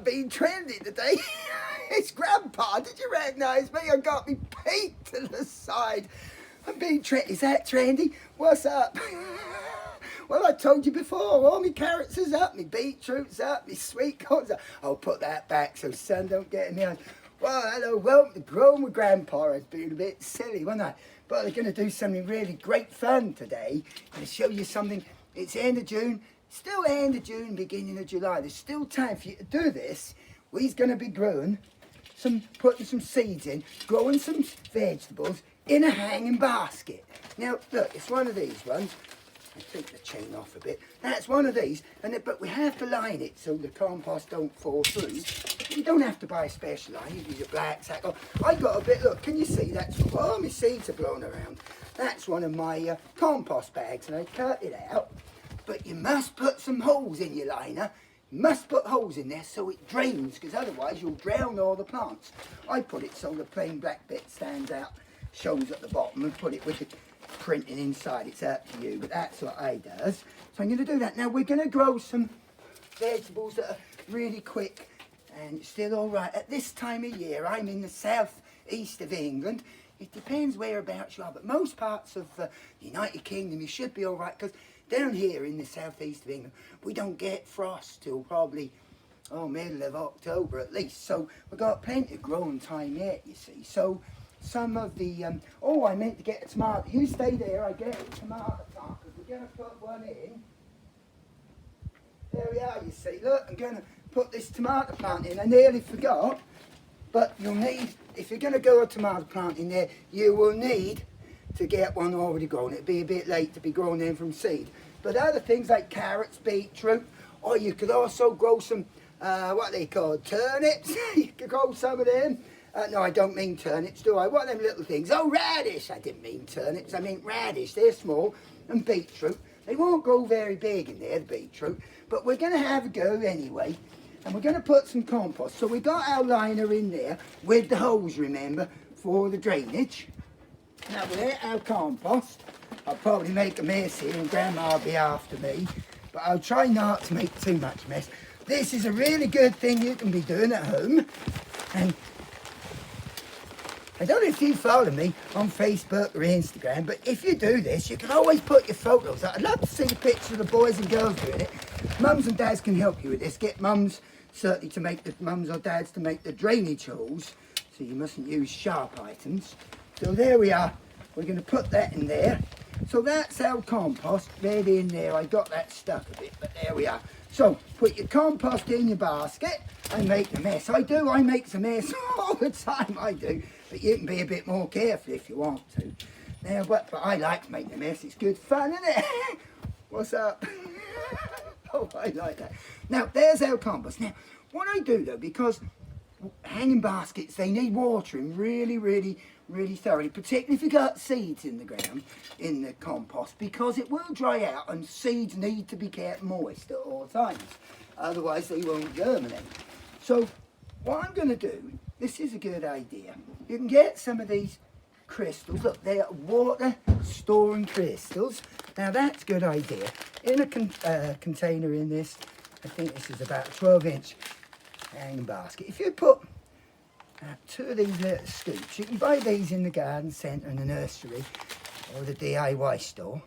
being trendy today. It's Grandpa. Did you recognise me? I got me peak to the side. I'm being trendy. Is that trendy? What's up? Well, I told you before, all my carrots is up, my beetroot's up, my sweet corn's up. I'll put that back so sun don't get in the eye. Well, hello, welcome to Growing with Grandpa. I was being a bit silly, wasn't I? But I'm going to do something really great fun today. I'm going to show you something. It's the end of June, still end of June, beginning of July. There's still time for you to do this. We're going to be growing putting some seeds in, growing some vegetables in a hanging basket. Now, look, it's one of these ones. I take the chain off a bit. That's one of these, but we have to line it so the compost don't fall through. You don't have to buy a special line. You use a black sack. Oh, I got a bit. Look, can you see? That's all my seeds are blown around. That's one of my compost bags, and I cut it out. But you must put some holes in your liner. You must put holes in there so it drains, because otherwise you'll drown all the plants. I put it so the plain black bit stands out, shows at the bottom, and put it with the printing inside. It's up to you, but that's what I does. So I'm going to do that. Now we're going to grow some vegetables that are really quick and still all right. At this time of year, I'm in the south east of England. It depends whereabouts you are, but most parts of the United Kingdom you should be all right, because down here in the southeast of England we don't get frost till probably middle of October at least. So we've got plenty of growing time yet, you see. So some of the, I meant to get a tomato. You stay there, I get a tomato plant, because we're going to put one in. There we are, you see. Look, I'm going to put this tomato plant in. I nearly forgot, but you'll need, if you're going to go a tomato plant in there, you will need to get one already grown. It'd be a bit late to be growing them from seed. But other things like carrots, beetroot, or you could also grow some, what are they called, turnips. You could grow some of them. No, I don't mean turnips, do I? What are them little things? Oh, radish. I didn't mean turnips, I mean radish. They're small. And beetroot. They won't grow very big in there, the beetroot. But we're going to have a go anyway. And we're going to put some compost. So we got our liner in there with the holes, remember, for the drainage. Now, with our compost, I'll probably make a mess here and Grandma will be after me. But I'll try not to make too much mess. This is a really good thing you can be doing at home. And I don't know if you follow me on Facebook or Instagram, but if you do this, you can always put your photos up. I'd love to see a picture of the boys and girls doing it. Mums and dads can help you with this. Get mums, certainly to make the mums or dads to make the drainage holes. So you mustn't use sharp items. So there we are. We're going to put that in there. So that's our compost ready in there. I got that stuck a bit, but there we are. So put your compost in your basket and make a mess. I do. I make a mess all the time. I do. But you can be a bit more careful if you want to. Now, but I like making a mess. It's good fun, isn't it? What's up? Oh, I like that. Now, there's our compost. Now, what I do though, because hanging baskets, they need watering really, really, really thoroughly, particularly if you've got seeds in the ground, in the compost, because it will dry out and seeds need to be kept moist at all times. Otherwise, they won't germinate. So, what I'm going to do, this is a good idea. You can get some of these crystals. Look, they are water storing crystals. Now that's a good idea. In a container in this, I think this is about a 12-inch hanging basket. If you put 2 of these little scoops, you can buy these in the garden centre and the nursery or the DIY store.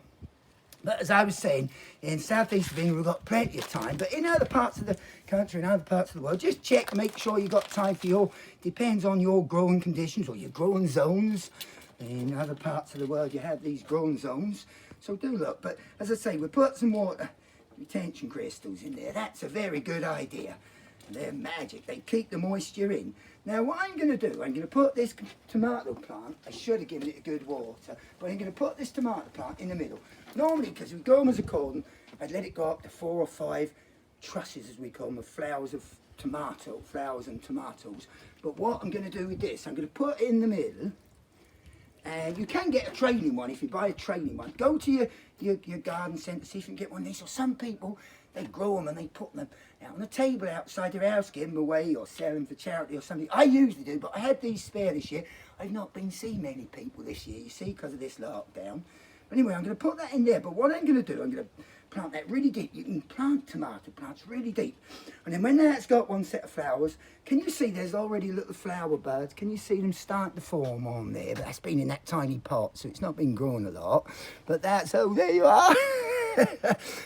But as I was saying, in southeast of England we've got plenty of time, but in other parts of the country and other parts of the world, just check, make sure you've got time for your, depends on your growing conditions or your growing zones. In other parts of the world you have these growing zones, so do look. But as I say, we put some water retention crystals in there. That's a very good idea. And they're magic, they keep the moisture in. Now what I'm going to do, I'm going to put this tomato plant, I should have given it a good water, but I'm going to put this tomato plant in the middle. Normally, because we grow them as a cordon, I'd let it go up to 4 or 5 trusses, as we call them, of flowers and tomatoes. But what I'm going to do with this, I'm going to put in the middle, and you can get a trailing one if you buy a trailing one. Go to your garden centre, see if you can get one of these. Or some people, they grow them and they put them out on a table outside their house, give them away or sell them for charity or something. I usually do, but I had these spare this year. I've not been seeing many people this year, you see, because of this lockdown. Anyway, I'm going to put that in there, but what I'm going to do, I'm going to plant that really deep. You can plant tomato plants really deep. And then when that's got one set of flowers, can you see there's already little flower buds? Can you see them start to form on there? But that's been in that tiny pot, so it's not been growing a lot. But that's, oh, there you are.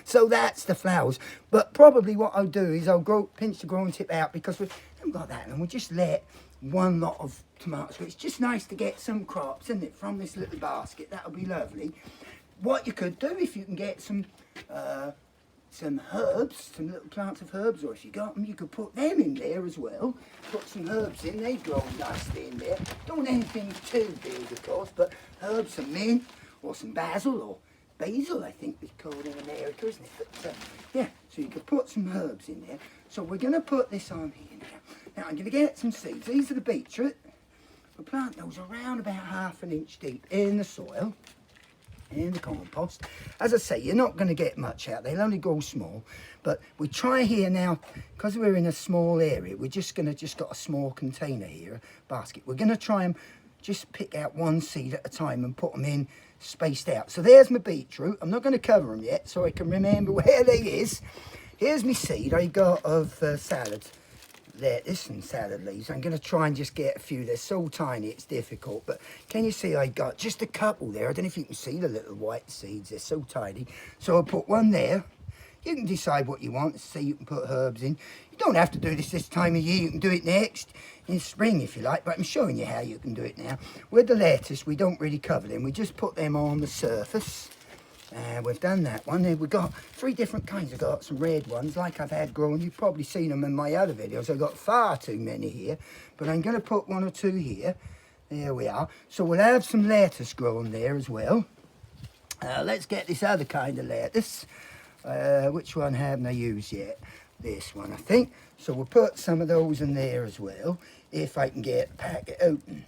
So that's the flowers. But probably what I'll do is I'll pinch the growing tip out because we haven't got that, and we'll just let one lot of tomatoes. So it's just nice to get some crops, isn't it, from this little basket. That'll be lovely. What you could do, if you can get some herbs, some little plants of herbs, or if you got them, you could put them in there as well. Put some herbs in, they grow nicely in there. Don't want anything too big, of course, but herbs, some mint, or some basil, or basil, I think it's called in America, isn't it? But yeah, so you could put some herbs in there. So we're going to put this on here now. Now I'm going to get some seeds. These are the beetroot. We'll plant those around about 1/2 inch deep in the soil, in the compost. As I say, you're not going to get much out. They'll only grow small. But we try here now, because we're in a small area, we're just got a small container here, a basket. We're going to try and just pick out one seed at a time and put them in spaced out. So there's my beetroot. I'm not going to cover them yet so I can remember where they is. Here's my seed I got of salad lettuce and salad leaves. I'm going to try and just get a few. They're so tiny it's difficult, but can you see I got just a couple there? I don't know if you can see the little white seeds, they're so tiny. So I'll put one there. You can decide what you want. See, you can put herbs in. You don't have to do this time of year. You can do it next in spring if you like, but I'm showing you how you can do it now. With the lettuce, we don't really cover them. We just put them on the surface. We've done that one. We've got 3 different kinds. I've got some red ones like I've had growing. You've probably seen them in my other videos. I've got far too many here, but I'm going to put 1 or 2 here. There we are. So we'll have some lettuce growing there as well. Let's get this other kind of lettuce. Which one haven't I used yet? This one, I think. So we'll put some of those in there as well, if I can get the packet open,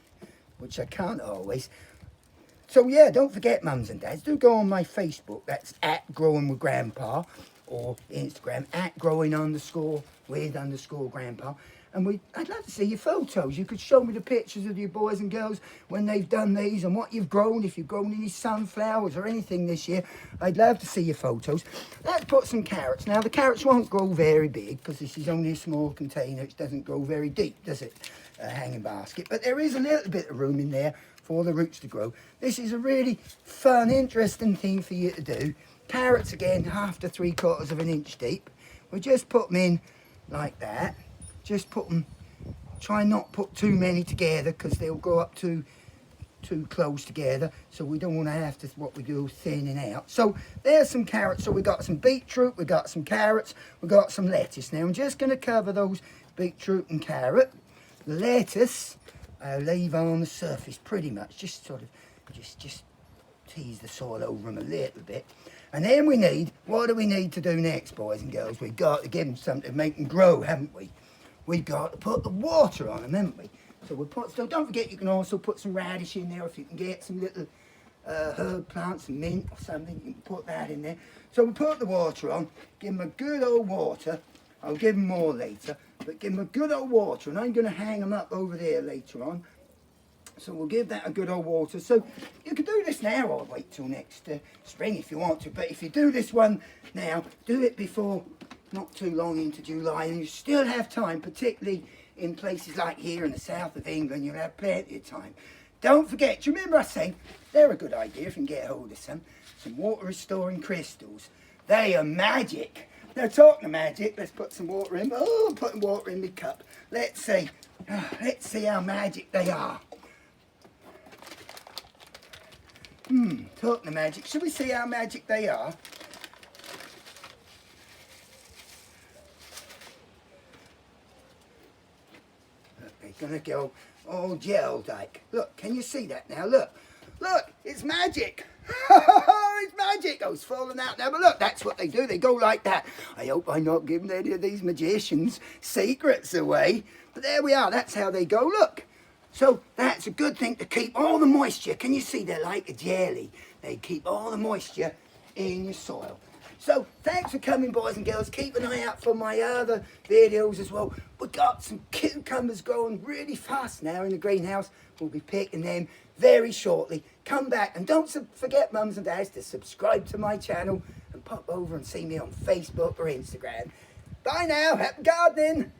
which I can't always. So yeah, don't forget, mums and dads, do go on my Facebook. That's @growingwithgrandpa, or Instagram @growing_with_grandpa. And I'd love to see your photos. You could show me the pictures of your boys and girls when they've done these and what you've grown, if you've grown any sunflowers or anything this year. I'd love to see your photos. Let's put some carrots. Now, the carrots won't grow very big because this is only a small container. It doesn't grow very deep, does it? A hanging basket. But there is a little bit of room in there for the roots to grow. This is a really fun, interesting thing for you to do. Carrots, again, 1/2 to 3/4 of an inch deep. We'll just put them in like that. Just put them, try not put too many together because they'll grow up too close together. So we don't want to have to, what we do, thinning out. So there's some carrots. So we got some beetroot, we got some carrots, we got some lettuce. Now I'm just going to cover those beetroot and carrot. The lettuce, I'll leave on the surface pretty much. Just sort of, just tease the soil over them a little bit. And then we need, what do we need to do next, boys and girls? We've got to give them something to make them grow, haven't we? We've got to put the water on them, haven't we? So so don't forget, you can also put some radish in there. If you can get some little herb plants, some mint or something, you can put that in there. So we put the water on, give them a good old water. I'll give them more later, but give them a good old water, and I'm going to hang them up over there later on. So we'll give that a good old water. So you can do this now or wait till next spring if you want to. But if you do this one now, do it before not too long into July, and you still have time, particularly in places like here in the south of England. You'll have plenty of time. Don't forget, do you remember I said they're a good idea if you can get hold of some water restoring crystals. They are magic. Now, talking of magic, let's put some water in. Oh, I'm putting water in my cup. Let's see how magic they are. Talking of magic, should we see how magic they are? Gonna go all gelled like. Look, can you see that now? Look, it's magic. It's magic. Oh, it's falling out now, but look, that's what they do. They go like that. I hope I'm not giving any of these magicians secrets away, but there we are. That's how they go. Look. So that's a good thing to keep all the moisture. Can you see they're like a jelly? They keep all the moisture in your soil. So thanks for coming, boys and girls. Keep an eye out for my other videos as well. We've got some cucumbers growing really fast now in the greenhouse. We'll be picking them very shortly. Come back and don't forget, mums and dads, to subscribe to my channel and pop over and see me on Facebook or Instagram. Bye now, happy gardening.